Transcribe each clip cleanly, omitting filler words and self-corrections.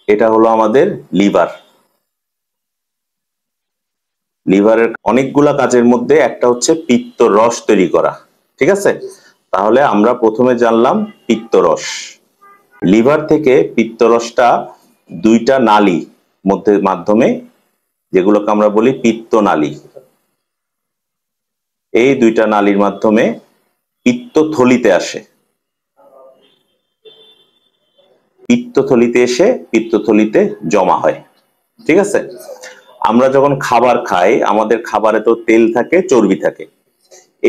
এটা হলো আমাদের লিভার। লিভারের অনেকগুলা কাজের মধ্যে একটা হচ্ছে পিত্ত রস তৈরি করা, ঠিক আছে? তাহলে আমরা প্রথমে জানলাম পিত্ত রস। লিভার থেকে পিত্ত রসটা দুইটা নালী মাধ্যমে, যেগুলোকে আমরা বলি পিত্তনালী, এই দুইটা নালীর মাধ্যমে পিত্তথলিতে আসে। পিত্তথলিতে এসে পিত্তথলিতে জমা হয়, ঠিক আছে? আমরা যখন খাবার খাই, আমাদের খাবারে তো তেল থাকে, চর্বি থাকে।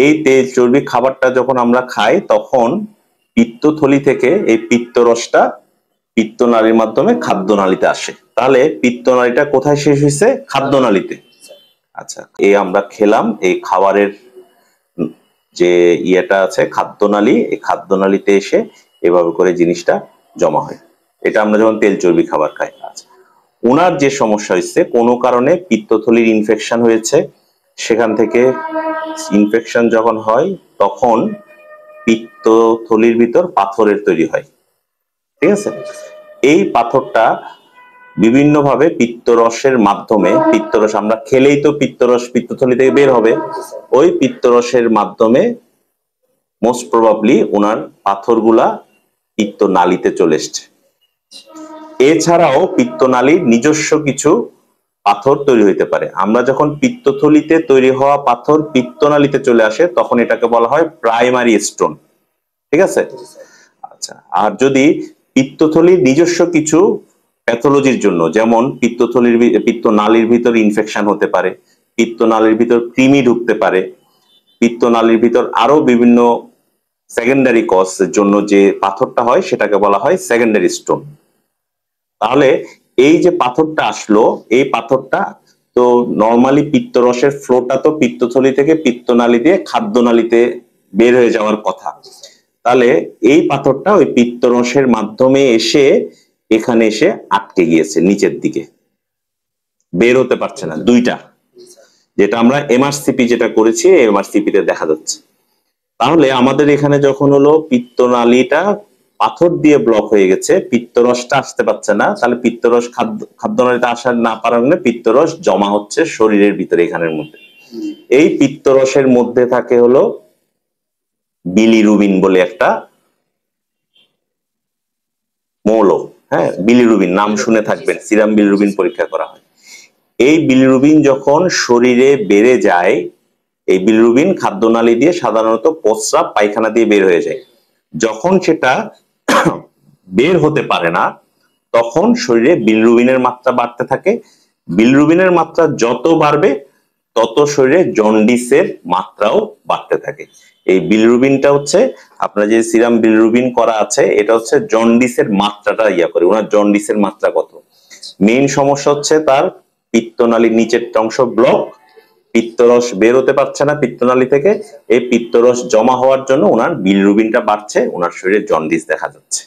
এই তেল চর্বি খাবারটা যখন আমরা খাই, তখন পিত্তথলি থেকে এই পিত্তরসটা পিত্তনালীর মাধ্যমে খাদ্যনালীতে আসে। তাহলে পিত্তনালীটা কোথায় শেষ হয়েছে? খাদ্যনালীতে। আচ্ছা, এই আমরা খেলাম, এই খাবারের যে ইয়েটা আছে খাদ্যনালী, এই খাদ্যনালীতে এসে এভাবে করে জিনিসটা জমা হয়। এটা আমরা যখন তেল চর্বি খাবার খাই। আচ্ছা, ওনার যে সমস্যা হয়েছে, কোনো কারণে পিত্তথলির ইনফেকশন হয়েছে, সেখান থেকে ইনফেকশন যখন হয় তখন পিত্তথলির ভিতর পাথরের তৈরি হয়, ঠিক আছে? এই পাথরটা বিভিন্নভাবে পিত্তরসের মাধ্যমে, পিত্তরস আমরা খেলেই তো পিত্তরস পিত্তথলি থেকে বের হবে, ওই পিত্তরসের মাধ্যমে মোস্ট প্রবাবলি ওনার পাথরগুলা পিত্তনালীতে চলে এসছে। এছাড়াও পিত্তনালীর নিজস্ব কিছু পাথর তৈরি হইতে পারে। আমরা যখন পিত্তথলিতে তৈরি হওয়া পাথর পিত্তনালীতে চলে আসে, তখন এটাকে বলা হয় প্রাইমারি স্টোন, ঠিক আছে? আচ্ছা, আর যদি পিত্তথলির নিজস্ব কিছু প্যাথোলজির জন্য, যেমন পিত্তনালীর ভিতর ইনফেকশন হতে পারে, পিত্তনালীর ভিতর কৃমি ঢুকতে পারে, পিত্তনালীর ভিতর আরো বিভিন্ন সেকেন্ডারি কজের জন্য যে পাথরটা হয় সেটাকে বলা হয় সেকেন্ডারি স্টোন। তাহলে এই যে পাথরটা আসলো, এই পাথরটা তো নরমালি পিত্তরসের ফ্লোটা তো পিত্তথলি থেকে পিত্তনালী দিয়ে খাদ্যনালীতে বের হয়ে যাওয়ার কথা। তাহলে এই পাথরটা ওই পিত্তরসের মাধ্যমে এসে এখানে এসে আটকে গিয়েছে, নিচের দিকে বের হতে পারছে না। দুইটা, যেটা আমরা এমআরসিপি যেটা করেছি, এমআরসিপি তে দেখা যাচ্ছে। তাহলে আমাদের এখানে যখন হলো পিত্তনালীটা পাথর দিয়ে ব্লক হয়ে গেছে, পিত্তরসটা আসতে পারছে না, তাহলে পিত্তরস খাদ্যনালীতে আসার না পারার কারণে পিত্তরস জমা হচ্ছে শরীরের ভিতরে, এখানের মধ্যে। এই পিত্তরসের মধ্যে থাকে হলো বিলিরুবিন বলে একটা মৌল। হ্যাঁ, বিলিরুবিন নাম শুনে থাকবেন, সিরাম বিলিরুবিন পরীক্ষা করা হয়। এই বিলিরুবিন যখন শরীরে বেড়ে যায়, এই বিলিরুবিন খাদ্যনালী দিয়ে সাধারণত প্রস্রাব পায়খানা দিয়ে বের হয়ে যায়। যখন সেটা বের হতে পারে না, তখন শরীরে বিলিরুবিনের মাত্রা বাড়তে থাকে। বিলিরুবিনের মাত্রা যত বাড়বে, তত শরীরে জন্ডিসের মাত্রাও বাড়তে থাকে। এই বিলিরুবিনটা হচ্ছে আপনার যে সিরাম বিলিরুবিন করা আছে, এটা হচ্ছে জন্ডিসের মাত্রাটা ইয়া করে। ওনার জন্ডিসের মাত্রা কত? মেইন সমস্যা হচ্ছে তার পিত্তনালীর নিচের অংশ ব্লক, পিত্তরস বের হতে পারছে না পিত্তনালী থেকে। এই পিত্তরস জমা হওয়ার জন্য ওনার বিলিরুবিনটা বাড়ছে, ওনার শরীরে জন্ডিস দেখা যাচ্ছে।